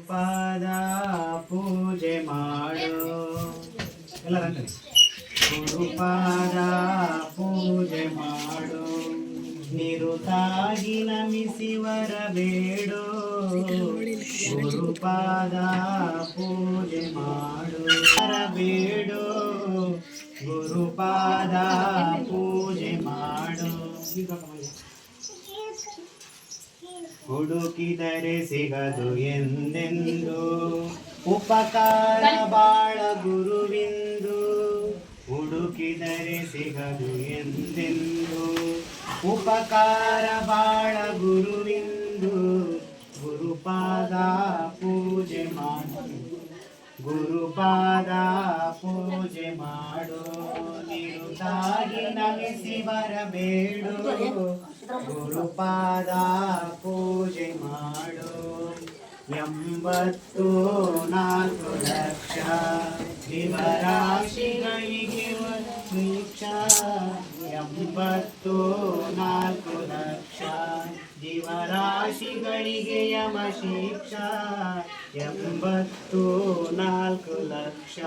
ಪಾದ ಪೂಜೆ ಮಾಡು ಎಲ್ಲರಂತೆ ಗುರುಪಾದ ಪೂಜೆ ಮಾಡು ನಿರುತಾಗಿ ನಮಿಸಿ ವರಬೇಡು ಗುರುಪಾದ ಪೂಜೆ ಮಾಡು ವರಬೇಡು ಗುರುಪಾದ ಪೂಜೆ ಮಾಡು ಹುಡುಕಿದರೆ ಸಿಗದು ಎಂದೆಂದು ಉಪಕಾರ ಬಾಳ ಗುರುವಿಂದು ಹುಡುಕಿದರೆ ಸಿಗದು ಎಂದೆಂದು ಉಪಕಾರ ಬಾಳ ಗುರುವಿಂದು ಗುರುಪಾದ ಪೂಜೆ ಮಾಡು ಗುರುಪಾದ ಪೂಜೆ ಮಾಡು ನಿರುತಾಗಿ ನಮಿಸಿ ಬರಬೇಡು ಗುರುಪಾದ ಪೂಜೆ ಮಾಡು 84 ಲಕ್ಷ ಜೀವರಾಶಿಗಳಿಗೆ ವೀಕ್ಷ 84 ಲಕ್ಷ ಜೀವರಾಶಿಗಳಿಗೆ ಯಮ ಶಿಕ್ಷಾ 84 ಲಕ್ಷ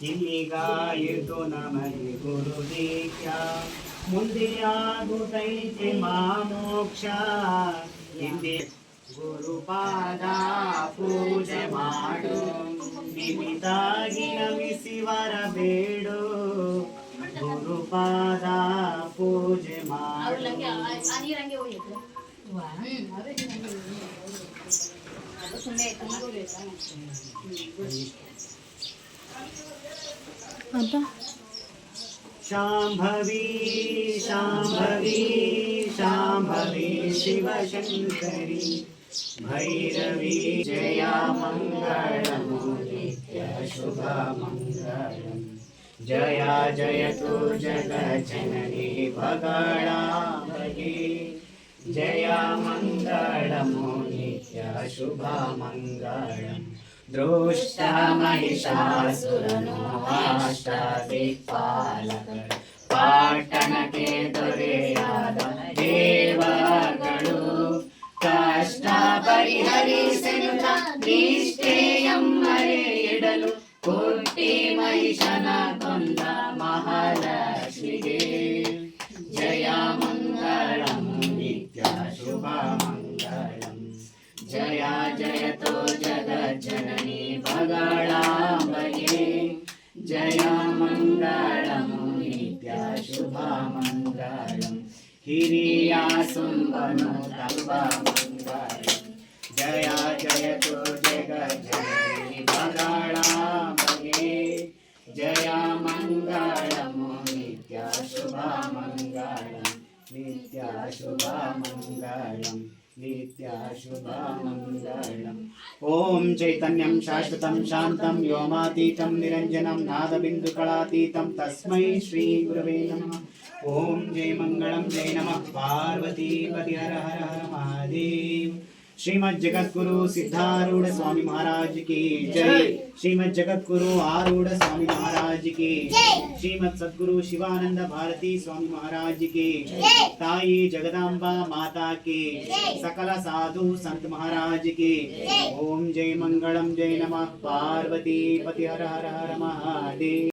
ಇಲ್ಲಿಗಾಯಿತು ನಮಗೆ ಗುರು ದೀಕ್ಷಾ ಮುಂದೆ ಆಗುತ್ತೈತೆ ಮಾಮೋಕ್ಷ ಹಿಂದೆ ಗುರುಪಾದ ಪೂಜೆ ಮಾಡು ನಿಮಿತಾಗಿ ನಮಿಸಿ ವರಬೇಡು ಗುರುಪಾದ ಪೂಜೆ ಮಾಡು शांभवी शांभवी शांभवी शिवशंकरी भैरवी जया मंगलमो नित्य शुभ मंगलम जया जयतु जगज्जननी भगणाम्बगे जया मंगलमो नित्य शुभ मंगलम दृष्टा महिषासुरनो अष्टदिक्पालक पाटणके ದೊರೆಯಾದ ದೇವಗಳು ಕಷ್ಟ ಪರಿಹರಿಸೆನುತ ನಿಷ್ಠೆಯಮ್ಮರೆ ಇಡಲು ಕೊಟ್ಟಿ ಮಹಿಷನ ಕೊಂದ ಮಹಾಲಕ್ಷ್ಮಿಗೆ ಜಯ ಮಂಗಳಂ ನಿತ್ಯ ಶುಭ ಮಂಗಳಂ ಜಯ ಜಯತೋ ಜಗಜ್ಜನನಿ ಭಗಳಾಂಬಗೆ ಜಯ ಮಂಗಳಮು ನಿತ್ಯ ಶುಭ ಮಂಗಳಂ ಹಿರಿಯ ಸುಂಬನು ತವ ಮಂಗಳಂ ಜಯ ಜಯತೋ ಜಗಜ್ಜನನಿ ಭಗಳಾಂಬಗೆ ಜಯ ಮಂಗಳಮು ನಿತ್ಯ ಶುಭ ಮಂಗಳಂ ನಿತ್ಯ ಶುಭ ಮಂಗಳಂ नित्य शुभ मंगलम ओम चैतन्यं शाश्वतं शांतं व्योमातीतं निरंजनं नादबिन्दुकलातीतं तस्मै श्री गुरवे नमः ओम जय मंगलम जय नमः पार्वती पति हर हर हर महादेव श्रीमद् जगद्गुरु सिद्धारूढ़ स्वामी महाराज की जय श्रीमद् जगद्गुरु आरूढ़ स्वामी महाराज की श्रीमद् सद्गुरु शिवानंद भारती स्वामी महाराज की ताई जगदांबा माता की सकल साधु संत महाराज की ओम जय मंगलम जय नमः पार्वती पति हर हर हर महादेव।